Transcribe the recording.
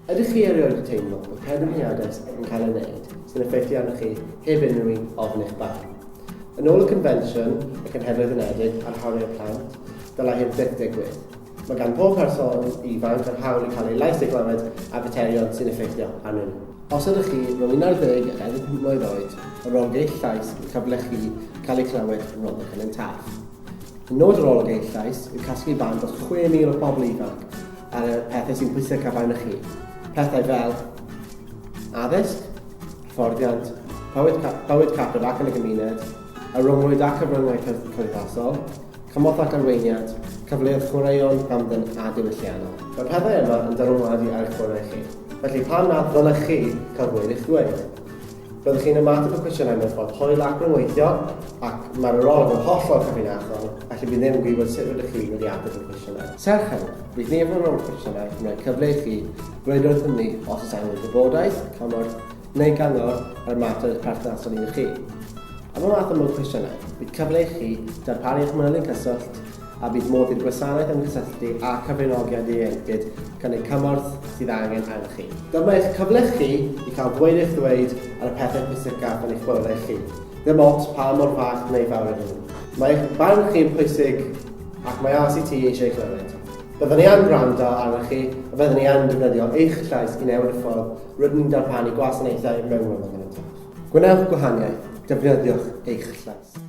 Ydych chi erioed yn teimlo bod penderfyniadau yn cael ei wneud sy'n effeithio arnoch chi heb unrhyw un ofn eich barn? Yn ôl y Confensiwn y Cenhedloedd Unedig ar Hawliau Plant, dylai hyn byth digwydd. Mae gan bob person ifanc yr hawl i cael ei lais ei glywed a faterion sy'n effeithio arnyn nhw. Os ydych chi rhwng 11 ac 15 mlwydd oed, y rolgeill llais yn cyfle chi cael ei clywed yn Rhondda Cynon Taf. Yn nod yr olygeill llais yw casglu band dros 6,000 o bobl ifanc ar y pethau sy'n pwysig ar arnoch chi. Pethau fel addysg, hyfforddiant, bywyd capel ac yn y gymuned, a rhwngwyd ac cyfryngau cymdeithasol, cymorth ac arweiniad, cyfleoedd chwaraeon, gamdden a diwylliannol. Mae'r pethau yma yn dylanwadu ar eich chwarae chi. Felly pan nad ddylech chi cael gweud eich dweud? Byddwch chi'n ymateb y cwestiynau mewn ffordd hwyl ac yn weithio, ac mae'r arolwg yn hollol cyfrinachol, felly bydd ddim yn gwybod sut rydych chi wedi ateb y cwestiynau. Serch hynny, bydd nifer o'r cwestiynau yn rhoi cyfle i chi ddweud wrth hynny os oes angen gwybodaeth, cymorth, neu gyngor ar mater perthnasol un chi. Am y math yma o cwestiynau, bydd cyfle i chi darparu eich manylion cyswllt a bydd modd i'r gwasanaeth ymgysylltu a cyfranogiad ieuenctid cynnig cymorth sydd angen arnoch chi. Dyma eich cyfle chi i cael dweud eich ddweud ar y pethau pwysicaf yn eich bywyd chi. Dim ots pa mor fach neu fawr ydyn nhw. Mae eich barn chi yn pwysig ac mae RCT eisiau clywed. Byddwn ni yn gwrando arnoch chi a byddwn ni yn defnyddio eich llais i newid y ffordd rydyn ni'n darpanu gwasanaethau mewn Rhondda Cynon Taf. Gwnewch gwahaniaeth, defnyddiwch eich llais.